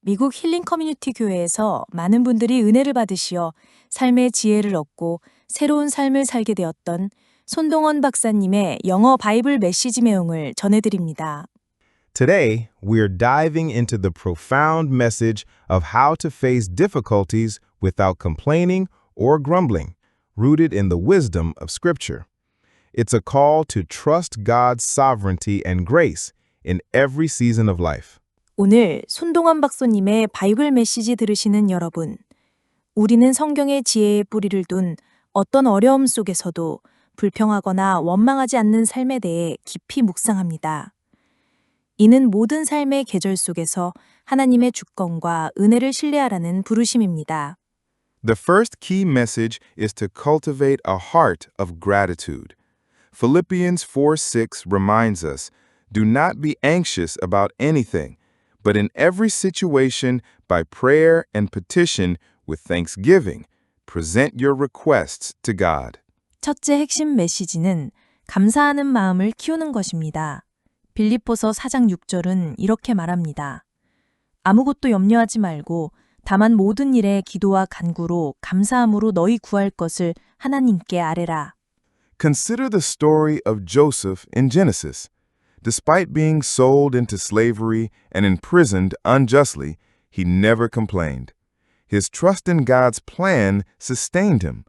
미국 힐링 커뮤니티 교회에서 많은 분들이 은혜를 받으시어 삶의 지혜를 얻고 새로운 삶을 살게 되었던 손동원 박사님의 영어 바이블 메시지 내용을 전해드립니다. Today, we're diving into the profound message of how to face difficulties without complaining or grumbling, rooted in the wisdom of Scripture. It's a call to trust God's sovereignty and grace in every season of life. 오늘 손동원 박사님의 바이블 메시지 들으시는 여러분, 우리는 성경의 지혜의 뿌리를 둔 어떤 어려움 속에서도 불평하거나 원망하지 않는 삶에 대해 깊이 묵상합니다. 이는 모든 삶의 계절 속에서 하나님의 주권과 은혜를 신뢰하라는 부르심입니다. The first key message is to cultivate a heart of gratitude. Philippians 4:6 reminds us, "Do not be anxious about anything, but in every situation, by prayer and petition, with thanksgiving, present your requests to God." 첫째 핵심 메시지는 감사하는 마음을 키우는 것입니다. 빌립보서 4장 6절은 이렇게 말합니다. 아무것도 염려하지 말고 다만 모든 일에 기도와 간구로 감사함으로 너희 구할 것을 하나님께 아뢰라. Consider the story of Joseph in Genesis. Despite being sold into slavery and imprisoned unjustly, he never complained. His trust in God's plan sustained him.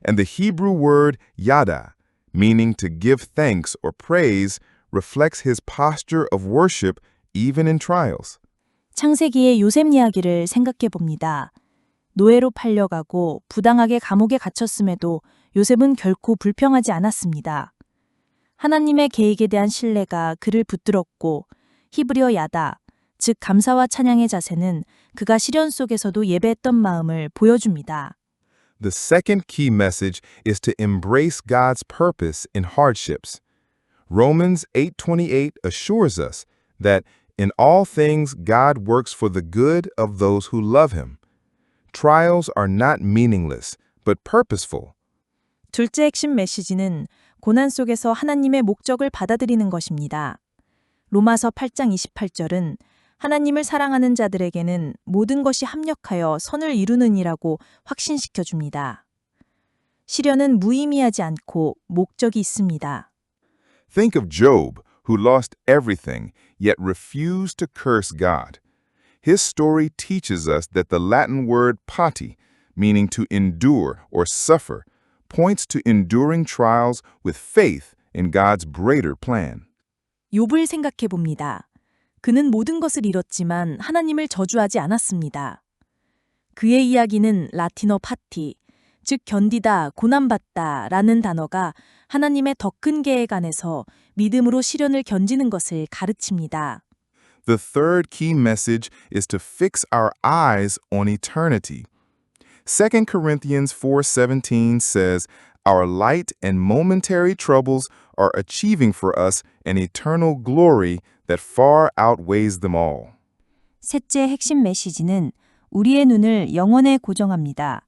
And the Hebrew word yada, meaning to give thanks or praise, reflects his posture of worship even in trials. 창세기의 요셉 이야기를 생각해 봅니다. 노예로 팔려가고 부당하게 감옥에 갇혔음에도 요셉은 결코 불평하지 않았습니다. 하나님의 계획에 대한 신뢰가 그를 붙들었고 히브리어 야다, 즉 감사와 찬양의 자세는 그가 시련 속에서도 예배했던 마음을 보여줍니다. The second key message is to embrace God's purpose in hardships. Romans 8:28 assures us that in all things God works for the good of those who love him. Trials are not meaningless, but purposeful. 둘째 핵심 메시지는 고난 속에서 하나님의 목적을 받아들이는 것입니다. 로마서 8장 28절은 하나님을 사랑하는 자들에게는 모든 것이 합력하여 선을 이루느니라고 확신시켜 줍니다. 시련은 무의미하지 않고 목적이 있습니다. Think of Job, who lost everything, yet refused to curse God. His story teaches us that the Latin word pati, meaning to endure or suffer, points to enduring trials with faith in God's greater plan. 욥을 생각해 봅니다. 그는 모든 것을 잃었지만 하나님을 저주하지 않았습니다. 그의 이야기는 라틴어 파티, 즉 견디다, 고난받다 라는 단어가 하나님의 더 큰 계획 안에서 믿음으로 시련을 견디는 것을 가르칩니다. The third key message is to fix our eyes on eternity. 2 Corinthians 4:17 says, "Our light and momentary troubles are achieving for us an eternal glory that far outweighs them all." 셋째 핵심 메시지는 우리의 눈을 영원에 고정합니다.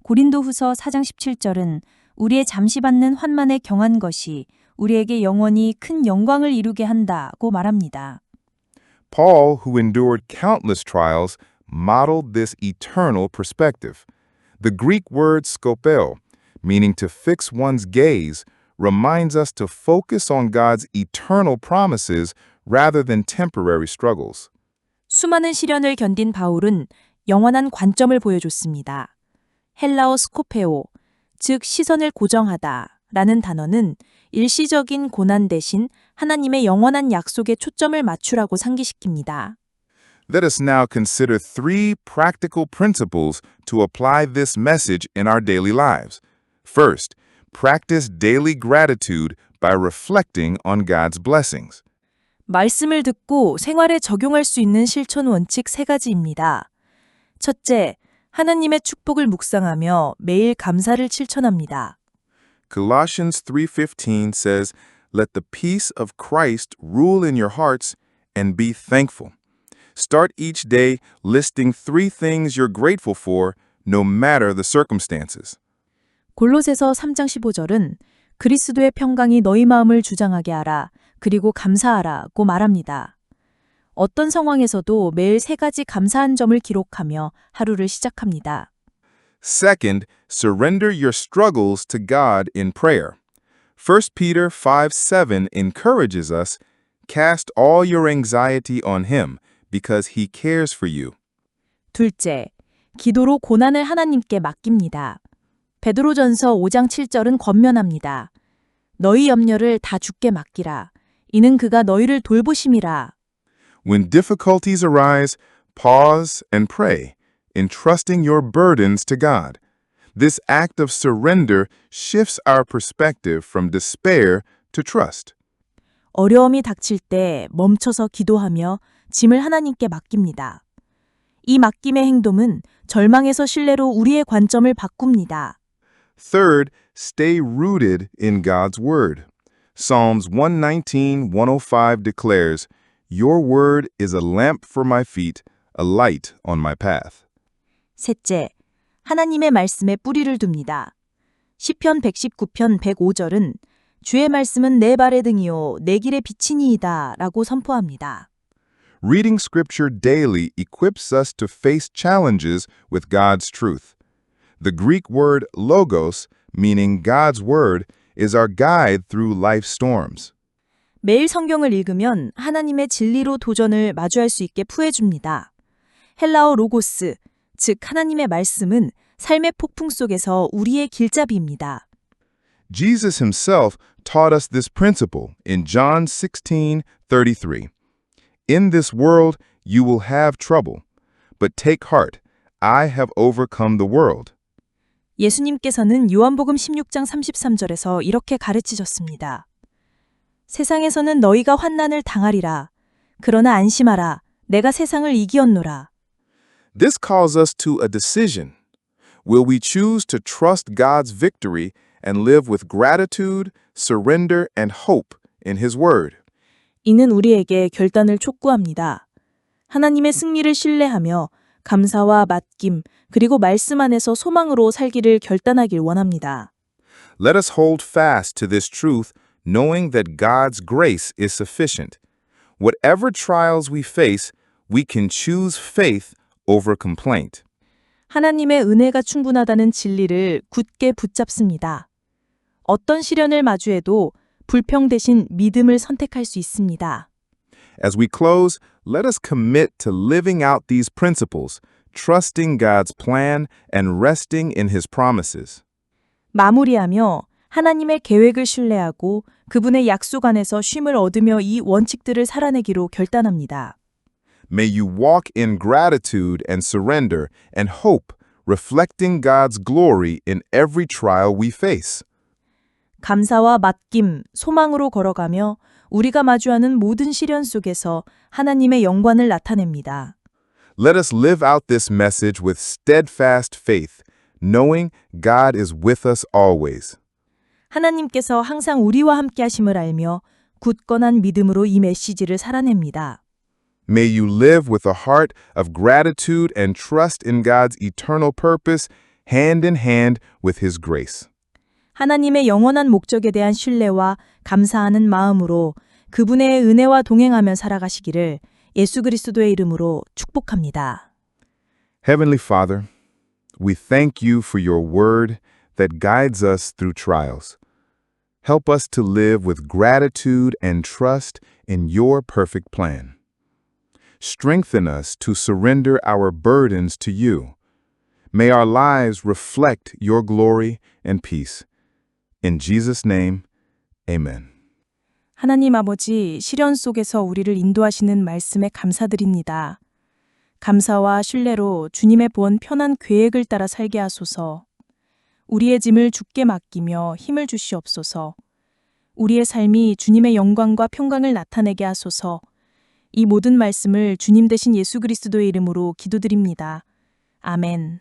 고린도후서 4장 17절은 우리의 잠시 받는 환난에 경한 것이 우리에게 영원히 큰 영광을 이루게 한다고 말합니다. Paul, who endured countless trials, modeled this eternal perspective. The Greek word skopeo, meaning to fix one's gaze, reminds us to focus on God's eternal promises rather than temporary struggles. 수많은 시련을 견딘 바울은 영원한 관점을 보여줬습니다. 헬라어 스코페오, 즉 시선을 고정하다 라는 단어는 일시적인 고난 대신 하나님의 영원한 약속에 초점을 맞추라고 상기시킵니다. Let us now consider three practical principles to apply this message in our daily lives. First, practice daily gratitude by reflecting on God's blessings. 말씀을 듣고 생활에 적용할 수 있는 실천 원칙 3가지입니다. 첫째, 하나님의 축복을 묵상하며 매일 감사를 실천합니다. Colossians 3:15 says, "Let the peace of Christ rule in your hearts and be thankful." Start each day listing 3 things you're grateful for, no matter the circumstances. 골로새서 3장 15절은 그리스도의 평강이 너희 마음을 주장하게 하라, 그리고 감사하라고 말합니다. 어떤 상황에서도 매일 3가지 감사한 점을 기록하며 하루를 시작합니다. Second, surrender your struggles to God in prayer. 1 Peter 5:7 encourages us, cast all your anxiety on him because he cares for you. 둘째, 기도로 고난을 하나님께 맡깁니다. 베드로전서 5장 7절은 권면합니다. 너희 염려를 다 주께 맡기라. 이는 그가 너희를 돌보심이라. When difficulties arise, pause and pray, entrusting your burdens to God. This act of surrender shifts our perspective from despair to trust. 어려움이 닥칠 때 멈춰서 기도하며 짐을 하나님께 맡깁니다. 이 맡김의 행동은 절망에서 신뢰로 우리의 관점을 바꿉니다. Third, stay rooted in God's Word. Psalms 119:105 declares, Your word is a lamp for my feet, a light on my path. 셋째, 하나님의 말씀에 뿌리를 둡니다. 시편 119편 105절은 주의 말씀은 내 발의 등이요 내 길의 빛이니이다 라고 선포합니다. Reading Scripture daily equips us to face challenges with God's truth. The Greek word logos, meaning God's word, is our guide through life's storms. 매일 성경을 읽으면 하나님의 진리로 도전을 마주할 수 있게 푸해줍니다. 헬라어 로고스, 즉 하나님의 말씀은 삶의 폭풍 속에서 우리의 길잡이입니다. Jesus himself taught us this principle in John 16:33. In this world you will have trouble, but take heart, I have overcome the world. 예수님께서는 요한복음 16장 33절에서 이렇게 가르치셨습니다. 세상에서는 너희가 환난을 당하리라. 그러나 안심하라. 내가 세상을 이기었노라. This calls us to a decision. Will we choose to trust God's victory and live with gratitude, surrender, and hope in His Word? 이는 우리에게 결단을 촉구합니다. 하나님의 승리를 신뢰하며 감사와 맡김, 그리고 말씀 안에서 소망으로 살기를 결단하길 원합니다. Let us hold fast to this truth, knowing that God's grace is sufficient. Whatever trials we face, we can choose faith over complaint. 하나님의 은혜가 충분하다는 진리를 굳게 붙잡습니다. 어떤 시련을 마주해도 불평 대신 믿음을 선택할 수 있습니다. As we close, let us commit to living out these principles, trusting God's plan and resting in His promises. 마무리하며 하나님의 계획을 신뢰하고 그분의 약속 안에서 쉼을 얻으며 이 원칙들을 살아내기로 결단합니다. May you walk in gratitude and surrender and hope, reflecting God's glory in every trial we face. 감사와 맡김, 소망으로 걸어가며 우리가 마주하는 모든 시련 속에서 하나님의 영광을 나타냅니다. Let us live out this message with steadfast faith, knowing God is with us always. 하나님께서 항상 우리와 함께 하심을 알며 굳건한 믿음으로 이 메시지를 살아냅니다. May you live with a heart of gratitude and trust in God's eternal purpose, hand in hand with His grace. 하나님의 영원한 목적에 대한 신뢰와 감사하는 마음으로 그분의 은혜와 동행하며 살아가시기를 예수 그리스도의 이름으로 축복합니다. Heavenly Father, we thank you for your word that guides us through trials. Help us to live with gratitude and trust in your perfect plan. Strengthen us to surrender our burdens to you. May our lives reflect your glory and peace. In Jesus' name, amen. 하나님 아버지, 시련 속에서 우리를 인도하시는 말씀에 감사드립니다. 감사와 신뢰로 주님의 본 편한 계획을 따라 살게 하소서. 우리의 짐을 주께 맡기며 힘을 주시옵소서. 우리의 삶이 주님의 영광과 평강을 나타내게 하소서. 이 모든 말씀을 주님 되신 예수 그리스도의 이름으로 기도드립니다. 아멘.